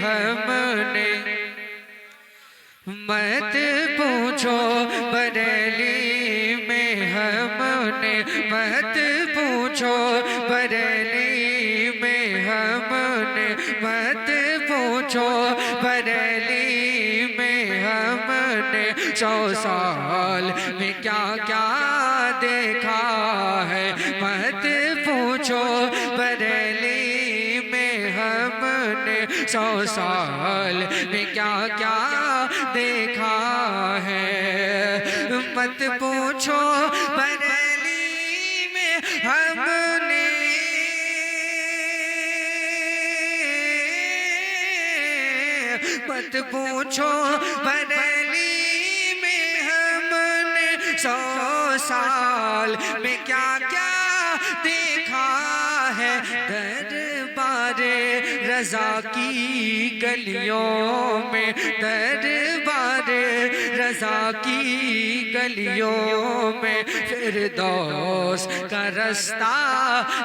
हमने मत पूछो, बरेली में हमने मत पूछो, बरेली में हमने मत पूछो, बरेली में हमने 100 साल में क्या क्या देखा है। मत पूछो, बरेली में हमने 100 साल में क्या क्या देखा है। मत पूछो, बरेली में हमने मत पूछो, बरेली में हमने 100 साल में क्या क्या देखा है। दरबारे रज़ा की गलियों में, दरबारे रज़ा की गलियों में फिरदौस का रास्ता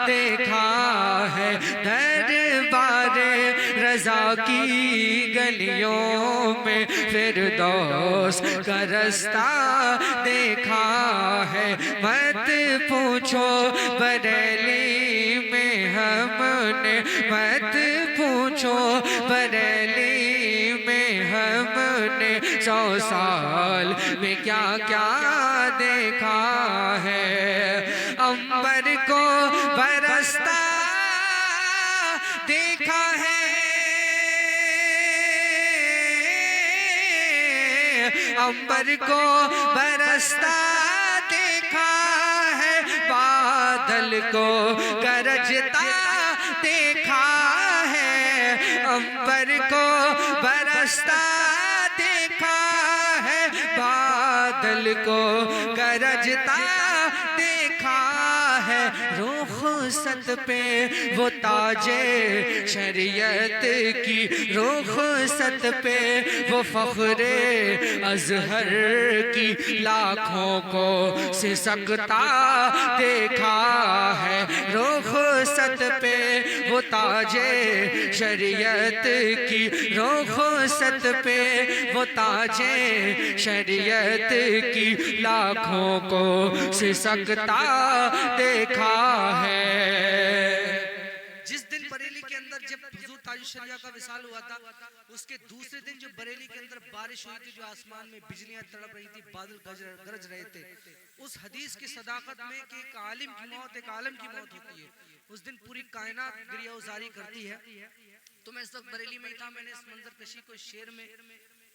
देखा है। दरबारे रज़ा की गलियों में फिरदौस का रास्ता देखा है। मत पूछो, बरेली में हमने मत पूछो, बरेली में हमने 100 साल में क्या क्या देखा है। अंबर को बरसता देखा है, अंबर को बरसता देखा है। बादल को गरजता देखा है, अंबर को बरसता देखा है। बादल को गरजता देखा है। रुखसत पे वो ताजे शरीयत की, रुखसत पे वो फख्रे अजहर की लाखों को सिसकता देखा है। रुखसत पे वो ताजे शरीयत की, रुखसत पे वो ताजे शरीयत की लाखों को सिसकता देखा है। जिस दिन बरेली के अंदर जब हुजूर ताजुश शरिया का विसाल हुआ था, उसके दूसरे दिन जो बरेली के अंदर बारिश हुई थी, जो आसमान में बिजलियां तड़प रही थी, बादल गरज रहे थे, उस हदीस की सदाकत में कि एक आलिम की मौत एक आलम की मौत होती है, उस दिन पूरी कायनात गिरियाउजारी करती है। तो मैं इस वक्त बरेली में ही था, मैंने इस मंजर कशी को शेर में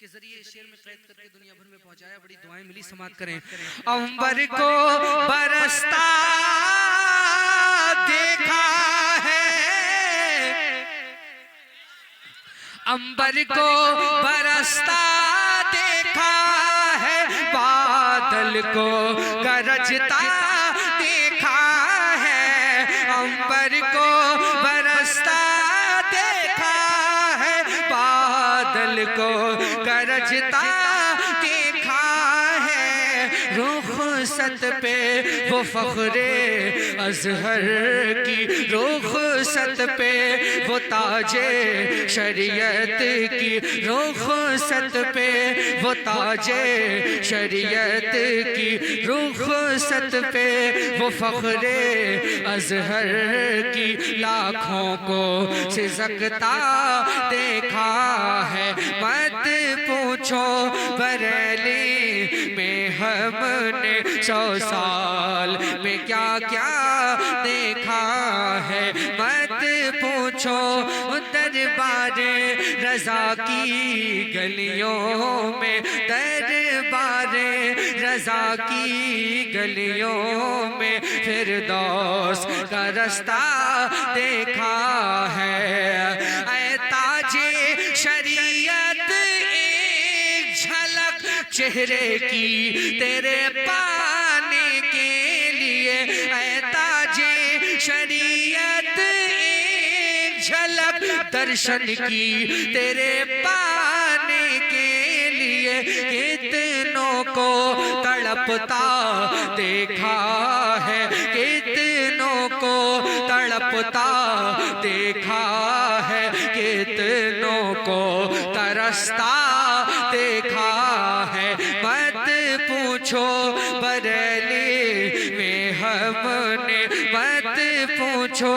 के जरिए शेर में कैद करके दुनिया भर में पहुंचाया। बड़ी दुआएं मिली, समात करें। अंबर को बरसता देखा है, अंबर को बरसता देखा है। बादल को गरजता देखा है, अंबर को बरसता देखा है। बादल को गरजता देखा है। रुखसत पे वो फख्रे अजहर की, रुखसत पे वो ताजे शरीयत की, रुखसत पे वो ताजे शरीयत की, रुखसत पे वो फख्रे अजहर की लाखों को सिसकता देखा है। मत पूछो, बरेली में हमने 100 साल में क्या क्या देखा है। मत पूछो, दरबारे रज़ा की गलियों में, दरबारे रज़ा की गलियों में फिरदौस का रास्ता देखा है। ऐ ताजे शरीयत एक झलक चेहरे की तेरे पाने के लिए, ऐ ताजे शरीयत एक झलक दर्शन की तेरे पाने के लिए। कितनों को तड़पता देखा है, कितनों को तड़पता देखा है, कितनों को तरसता देखा है, मत पूछो बरेली में हमने, मत पूछो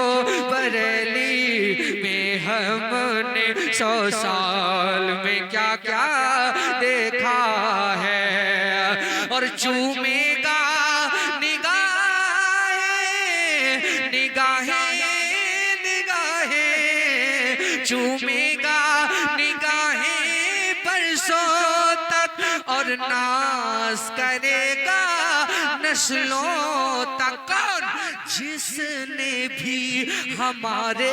बरेली में हमने 100 साल में क्या क्या देखा है। और चूमेगा चूमेगा निगाहें बरसों तक और नाज करेगा नस्लों तक। कौन? जिसने भी हमारे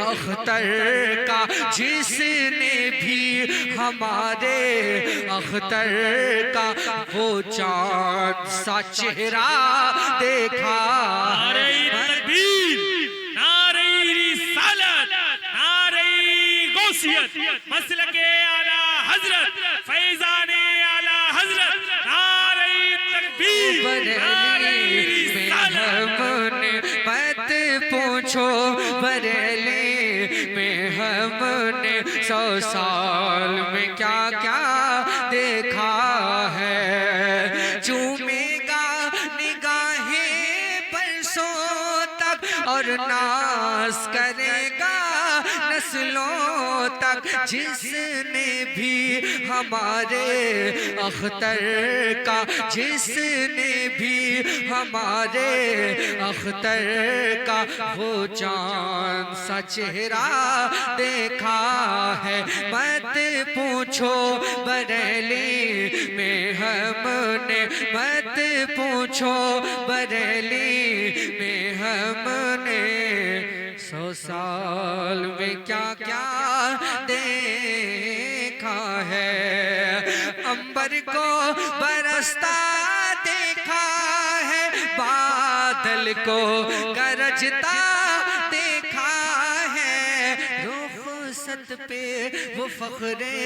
अख्तर का, जिसने भी हमारे अख्तर का वो चाँद सा चेहरा देखा। मसलके आला हजरत फैजाने आला हजरत नारे तकबीर नारे रिसालत। मत पूछो बरेली में हमने 100 साल में क्या क्या देखा है। चूमेगा निगाहें बरसों तक और नाज करेगा नस्लों तक। जिसने भी हमारे अख्तर का, जिसने भी हमारे अख्तर का वो चाँद सा चेहरा देखा है, मत पूछो बरेली में हमने, मत पूछो बरेली में हमने 100 साल में क्या क्या देखा है। अंबर को बरसता देखा है, बादल को गरजता देखा है। रुखसत पे वो फख्रे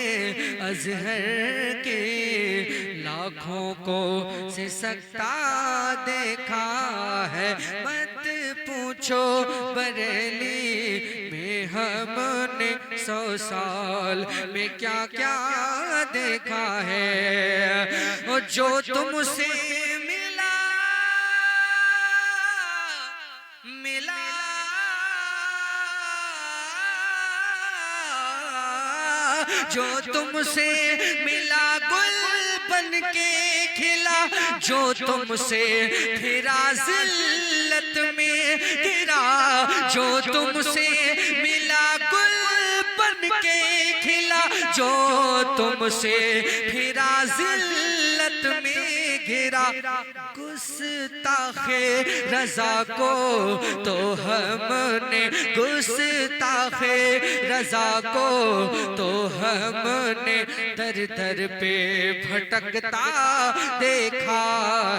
अजहर के लाखों को सिसकता देखा है। मत पूछो बरेली में हमने 100 साल में क्या क्या देखा है। और जो तुमसे मिला मिला जो तुमसे मिला गुल बन के खिला, जो तुमसे फिरा जिल्लत में गिरा, जो तुमसे मिला गुल बन के खिला, जो तुमसे फिरा जिल्लत में गिरा। गुस्ताखे रजा को तो हमने, गुस्ताखे रजा को तो हमने दर दर पे भटकता देखा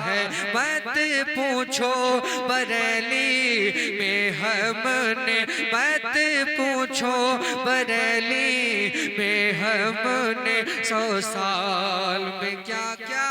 है। मत पूछो बरेली में हमने, मत पूछो बरेली में हमने 100 साल में क्या क्या